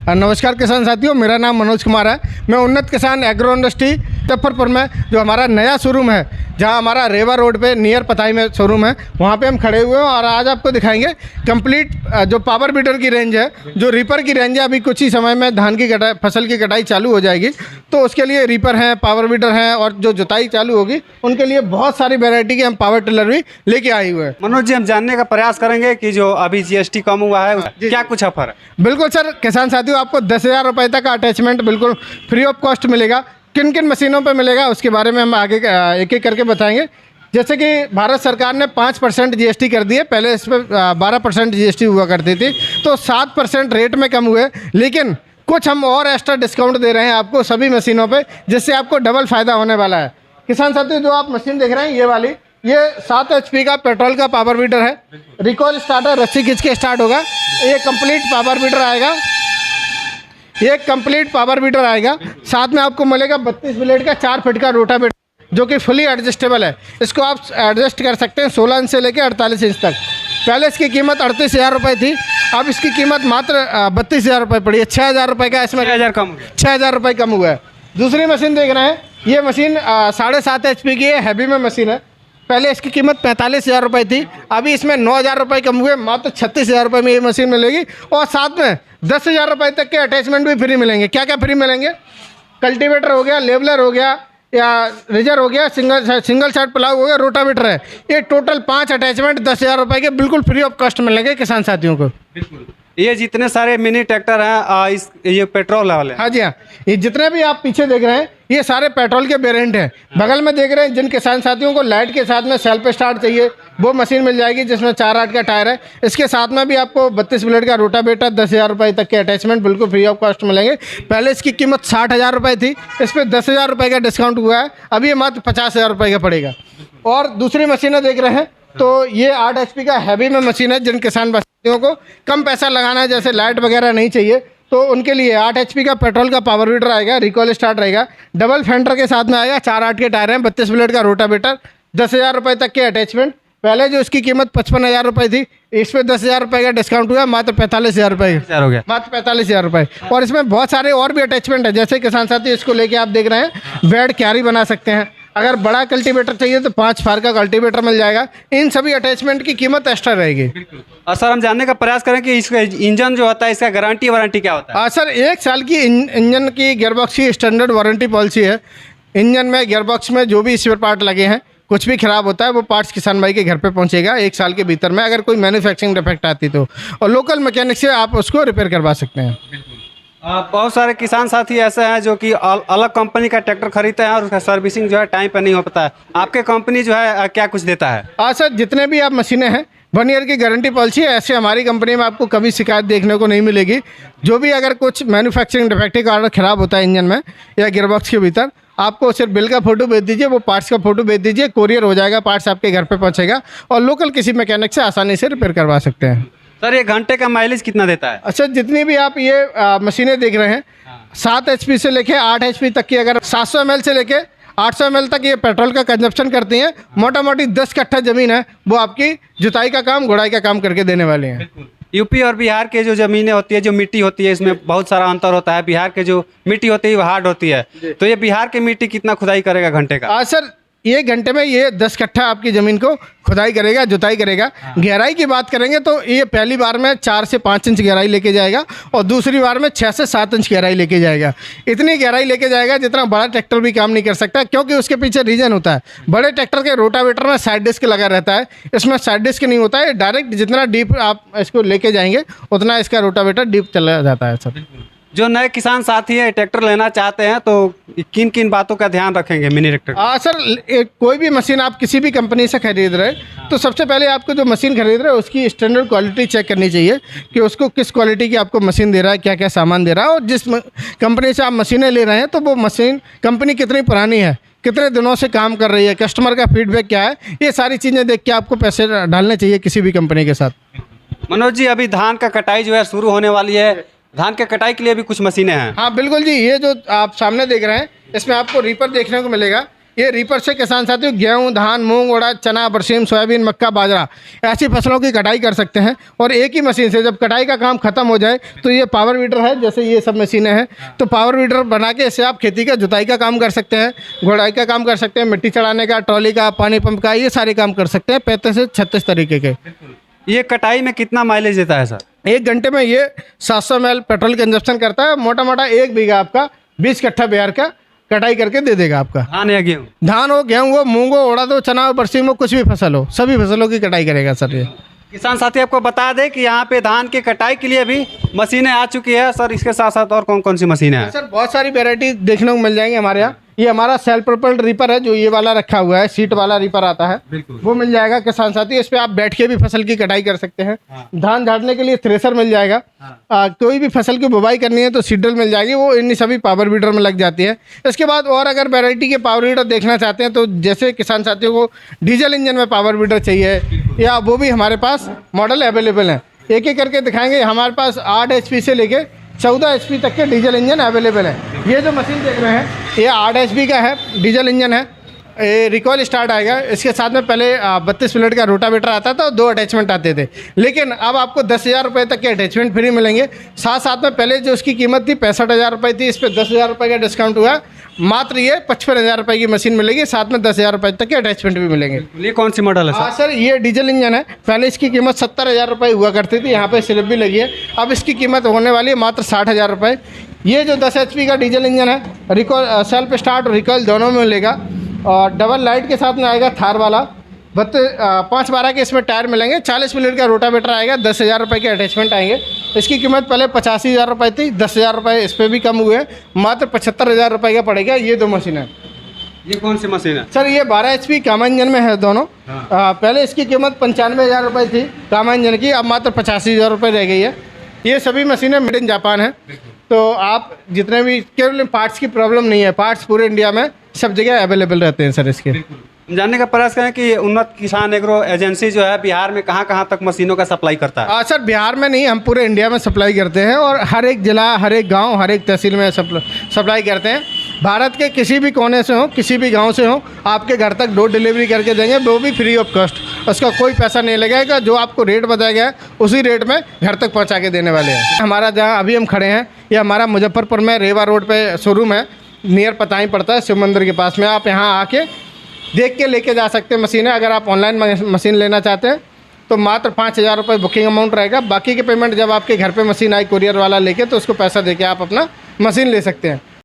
नमस्कार किसान साथियों, मेरा नाम मनोज कुमार है। मैं उन्नत किसान एग्रो इंडस्ट्री मुजफ्फरपुर में जो हमारा नया शोरूम है, जहां हमारा रेवा रोड पे नियर पताई में शोरूम है, वहां पे हम खड़े हुए हैं और आज आपको दिखाएंगे कंप्लीट जो पावर बीटर की रेंज है, जो रीपर की रेंज है। अभी कुछ ही समय में धान की कटाई, फसल की कटाई चालू हो जाएगी, तो उसके लिए रीपर हैं, पावर बीटर हैं और जो जुताई चालू होगी उनके लिए बहुत सारी वेरायटी के हम पावर टिलर भी लेके आए हुए हैं। मनोज जी, हम जानने का प्रयास करेंगे कि जो अभी जीएसटी कम हुआ है क्या कुछ ऑफर है। बिल्कुल सर, किसान साथियों, आपको 10,000 रुपये तक का अटैचमेंट बिल्कुल फ्री ऑफ कॉस्ट मिलेगा। किन किन मशीनों पे मिलेगा उसके बारे में हम आगे एक एक करके बताएंगे। जैसे कि भारत सरकार ने 5% जीएसटी कर दिए, पहले इस पर 12% जीएसटी हुआ करती थी, तो 7% रेट में कम हुए। लेकिन कुछ हम और एक्स्ट्रा डिस्काउंट दे रहे हैं आपको सभी मशीनों पे, जिससे आपको डबल फ़ायदा होने वाला है। किसान साथियों, जो आप मशीन देख रहे हैं ये वाली, ये 7 HP का पेट्रोल का पावर बीटर है। रिकॉल स्टार्टर, रस्सी खींच के स्टार्ट होगा। ये कंप्लीट पावर बीटर आएगा, ये कंप्लीट पावर बीटर आएगा। साथ में आपको मिलेगा 32 ब्लेड का 4 फीट का रोटावेटर, जो कि फुली एडजस्टेबल है। इसको आप एडजस्ट कर सकते हैं 16 इंच से लेकर 48 इंच तक। पहले इसकी कीमत 38,000 रुपये थी, अब इसकी कीमत मात्र 32,000 रुपये पड़ी है। 6,000 रुपये का इसमें 6,000 रुपये कम हुआ है। दूसरी मशीन देख रहे हैं, ये मशीन 7.5 HP की है, हैवी में मशीन है। पहले इसकी कीमत 45,000 रुपये थी, अभी इसमें 9,000 रुपये कम हुए, मात्र 36,000 रुपये में ये मशीन मिलेगी। और साथ में 10,000 रुपये तक के अटैचमेंट भी फ्री मिलेंगे। क्या क्या फ्री मिलेंगे? कल्टीवेटर हो गया, लेवलर हो गया या रिजर हो गया, सिंगल साइड प्लाऊ हो गया, रोटावेटर है। ये टोटल 5 अटैचमेंट 10,000 रुपये के बिल्कुल फ्री ऑफ कॉस्ट मिलेंगे किसान साथियों को। बिल्कुल। ये जितने सारे मिनी ट्रैक्टर हैं ये पेट्रोल वाले हैं। हाँ जी हाँ, ये जितने भी आप पीछे देख रहे हैं ये सारे पेट्रोल के वेरिएंट हैं। बगल में देख रहे हैं, जिन किसान साथियों को लाइट के साथ में सेल्फ स्टार्ट चाहिए वो मशीन मिल जाएगी, जिसमें 4/8 का टायर है। इसके साथ में भी आपको 32 ब्लेड का रोटावेटर, 10,000 रुपये तक के अटैचमेंट बिल्कुल फ्री ऑफ कॉस्ट मिलेंगे। पहले इसकी कीमत 60,000 रुपये थी, इस पर 10,000 रुपये का डिस्काउंट हुआ है, अभी ये मात्र 50,000 रुपये का पड़ेगा। और दूसरी मशीनें देख रहे हैं, तो ये 8 HP का हैवी में मशीन है। जिन किसान साथियों को कम पैसा लगाना है, जैसे लाइट वगैरह नहीं चाहिए, तो उनके लिए 8 HP का पेट्रोल का पावर बीटर आएगा, रिकॉल स्टार्ट रहेगा, डबल फेंडर के साथ में आएगा, 4/8 के टायर हैं, 32 ब्लेड का रोटावेटर, 10,000 रुपये तक के अटैचमेंट। पहले जो इसकी कीमत 55,000 रुपये थी, इस पर 10,000 रुपये का डिस्काउंट हुआ, मात्र 45,000 रुपये हो गया, मात्र 45,000 रुपये। और इसमें बहुत सारे और भी अटैचमेंट है। जैसे किसान साथी इसको लेके आप देख रहे हैं, बेड क्यारी बना सकते हैं। अगर बड़ा कल्टीवेटर चाहिए तो 5 फार का कल्टीवेटर मिल जाएगा। इन सभी अटैचमेंट की कीमत एक्स्ट्रा रहेगी। और सर, हम जानने का प्रयास करें कि इसका इंजन जो होता है, इसका गारंटी वारंटी क्या होता है? सर, 1 साल की इंजन की गियरबॉक्स की स्टैंडर्ड वारंटी पॉलिसी है। इंजन में, गियरबॉक्स में जो भी स्पेयर पार्ट लगे हैं, कुछ भी खराब होता है वो पार्ट्स किसान भाई के घर पे पहुंचेगा 1 साल के भीतर में, अगर कोई मैन्युफैक्चरिंग डिफेक्ट आती तो। और लोकल मैकेनिक से आप उसको रिपेयर करवा सकते हैं। बहुत सारे किसान साथी ऐसे हैं जो कि अलग कंपनी का ट्रैक्टर खरीदते हैं और उसका सर्विसिंग जो है टाइम पर नहीं हो पाता है। आपके कंपनी जो है क्या कुछ देता है? सर, जितने भी आप मशीनें हैं 1 ईयर की गारंटी पॉलिसी है। ऐसे हमारी कंपनी में आपको कभी शिकायत देखने को नहीं मिलेगी। जो भी अगर कुछ मैन्युफैक्चरिंग डिफेक्टिव ऑर्डर ख़राब होता है इंजन में या गियरबॉक्स के भीतर, आपको सिर्फ बिल का फोटो भेज दीजिए, वो पार्ट्स का फोटो भेज दीजिए, कोरियर हो जाएगा, पार्ट्स आपके घर पे पहुंचेगा और लोकल किसी मैकेनिक से आसानी से रिपेयर करवा सकते हैं। सर, ये घंटे का माइलेज कितना देता है? अच्छा, जितनी भी आप ये मशीनें देख रहे हैं, 7 HP से लेके 8 HP तक की, अगर 700 ml से लेके 800 ml तक ये पेट्रोल का कंजप्शन करती हैं। मोटा मोटी 10 कट्ठा ज़मीन है, वो आपकी जुताई का काम, गुड़ाई का काम करके देने वाले हैं। यूपी और बिहार के जो ज़मीनें होती है, जो मिट्टी होती है, इसमें बहुत सारा अंतर होता है। बिहार के जो मिट्टी होती है वो हार्ड होती है, तो ये बिहार की मिट्टी कितना खुदाई करेगा घंटे का? सर, 1 घंटे में ये 10 कट्ठा आपकी ज़मीन को खुदाई करेगा, जुताई करेगा। गहराई की बात करेंगे तो ये पहली बार में 4 से 5 इंच गहराई लेके जाएगा और दूसरी बार में 6 से 7 इंच गहराई लेके जाएगा। इतनी गहराई लेके जाएगा जितना बड़ा ट्रैक्टर भी काम नहीं कर सकता, क्योंकि उसके पीछे रीजन होता है। बड़े ट्रैक्टर के रोटावेटर में साइड डिस्क लगा रहता है, इसमें साइड डिस्क नहीं होता है। डायरेक्ट जितना डीप आप इसको लेके जाएंगे उतना इसका रोटावेटर डीप चला जाता है। सर, जो नए किसान साथी है ट्रैक्टर लेना चाहते हैं तो किन किन बातों का ध्यान रखेंगे मिनी ट्रैक्टर? सर, कोई भी मशीन आप किसी भी कंपनी से खरीद रहे हैं तो सबसे पहले आपको जो मशीन खरीद रहे हैं उसकी स्टैंडर्ड क्वालिटी चेक करनी चाहिए कि उसको किस क्वालिटी की आपको मशीन दे रहा है, क्या क्या सामान दे रहा है, और जिस कंपनी से आप मशीनें ले रहे हैं तो वो मशीन कंपनी कितनी पुरानी है, कितने दिनों से काम कर रही है, कस्टमर का फीडबैक क्या है, ये सारी चीज़ें देख के आपको पैसे डालने चाहिए किसी भी कंपनी के साथ। मनोज जी, अभी धान का कटाई जो है शुरू होने वाली है, धान के कटाई के लिए भी कुछ मशीनें हैं? हाँ बिल्कुल जी, ये जो आप सामने देख रहे हैं इसमें आपको रीपर देखने को मिलेगा। ये रीपर से किसान साथियों गेहूं, धान, मूंग, उड़द, चना, बरसीम, सोयाबीन, मक्का, बाजरा ऐसी फसलों की कटाई कर सकते हैं। और एक ही मशीन से जब कटाई का काम खत्म हो जाए तो ये पावर वीडर है, जैसे ये सब मशीनें हैं, तो पावर वीडर बना के इससे आप खेती का जुताई का काम कर सकते हैं, घोड़ाई का काम कर सकते हैं, मिट्टी चढ़ाने का, ट्रॉली का, पानी पंप का, ये सारे काम कर सकते हैं 35 से 36 तरीके के। ये कटाई में कितना माइलेज देता है सर? 1 घंटे में ये 700 ml पेट्रोल कंजप्शन करता है। मोटा मोटा 1 बीघा आपका 20 कट्ठा बिहार का कटाई करके दे देगा आपका। धान या गेहूँ? धान हो, गेहूँ हो, मूंग हो, उड़द हो, चना हो, बरसीम हो, कुछ भी फसल हो, सभी फसलों की कटाई करेगा सर ये। किसान साथी आपको बता दें कि यहाँ पे धान की कटाई के लिए भी मशीनें आ चुकी है सर। इसके साथ साथ और कौन कौन सी मशीनें हैं? सर बहुत सारी वैरायटी देखने को मिल जाएंगी हमारे यहाँ। ये हमारा सेल्फ प्रोपेल्ड रीपर है, जो ये वाला रखा हुआ है, सीट वाला रीपर आता है, बिल्कुल। वो मिल जाएगा किसान साथी। इस पे आप बैठ के भी फसल की कटाई कर सकते हैं। धान झाड़ने के लिए थ्रेसर मिल जाएगा। कोई भी फसल की बुवाई करनी है तो सीडल मिल जाएगी, वो इन सभी पावर वीडर में लग जाती है। इसके बाद और अगर वैरायटी के पावर वीडर देखना चाहते हैं तो जैसे किसान साथियों को डीजल इंजन में पावर वीडर चाहिए या वो भी हमारे पास मॉडल अवेलेबल हैं। एक एक करके दिखाएंगे। हमारे पास 8 HP से लेके 14 HP तक के डीजल इंजन अवेलेबल है। ये जो मशीन देख रहे हैं ये 8 HP का है, डीजल इंजन है। ये रिकॉल स्टार्ट आएगा। इसके साथ में पहले 32 मिनट का रोटावेटर आता था और 2 अटैचमेंट आते थे, लेकिन अब आपको 10,000 रुपये तक के अटैचमेंट फ्री मिलेंगे। साथ साथ में पहले जो उसकी कीमत थी 65,000 रुपये थी, इस पर 10,000 रुपये का डिस्काउंट हुआ। मात्र ये 55,000 रुपये की मशीन मिलेगी, साथ में 10,000 रुपये तक के अटैचमेंट भी मिलेंगे। ये कौन सी मॉडल है हाँ सर? सर, ये डीजल इंजन है। पहले इसकी कीमत 70,000 रुपये हुआ करती थी, यहाँ पे स्लिप भी लगी है। अब इसकी कीमत होने वाली है मात्र 60,000 रुपये। ये जो 10 HP का डीजल इंजन है, रिकॉल सेल्फ स्टार्ट और रिकॉल दोनों में मिलेगा और डबल लाइट के साथ में आएगा थार वाला। 5/12 के इसमें टायर मिलेंगे। 40 मिनट का रोटावेटर आएगा। 10,000 रुपये के अटैचमेंट आएंगे। इसकी कीमत पहले 85,000 रुपये थी, 10,000 रुपये इस पर भी कम हुए हैं, मात्र 75,000 रुपये का पड़ेगा। ये 2 मशीन है। ये कौन सी मशीन है सर? ये 12 HP कामा इंजन में है दोनों। पहले इसकी कीमत 95,000 रुपये थी कामा इंजन की, अब मात्र 85,000 रुपये रह गई है। ये सभी मशीनें मेड इन जापान है। तो आप जितने भी, केवल पार्ट्स की प्रॉब्लम नहीं है, पार्ट्स पूरे इंडिया में सब जगह अवेलेबल रहते हैं सर इसके। जानने का प्रयास करें कि उन्नत किसान एग्रो एजेंसी जो है बिहार में कहाँ कहाँ तक मशीनों का सप्लाई करता है? सर बिहार में नहीं, हम पूरे इंडिया में सप्लाई करते हैं और हर एक जिला, हर एक गांव, हर एक तहसील में सप्लाई करते हैं। भारत के किसी भी कोने से हो, किसी भी गांव से हो, आपके घर तक डोर डिलीवरी करके देंगे, वो भी फ्री ऑफ कॉस्ट। उसका कोई पैसा नहीं लगेगा। जो आपको रेट बताया गया है उसी रेट में घर तक पहुँचा के देने वाले हैं। हमारा जहाँ अभी हम खड़े हैं ये हमारा मुजफ्फरपुर में रेवा रोड पर शोरूम है, नियर पताई पड़ता है शिव मंदिर के पास में। आप यहाँ आके देख के लेके जा सकते हैं मशीनें। अगर आप ऑनलाइन मशीन लेना चाहते हैं तो मात्र 5,000 रुपये बुकिंग अमाउंट रहेगा। बाकी के पेमेंट जब आपके घर पे मशीन आई कुरियर वाला लेके, तो उसको पैसा देके आप अपना मशीन ले सकते हैं।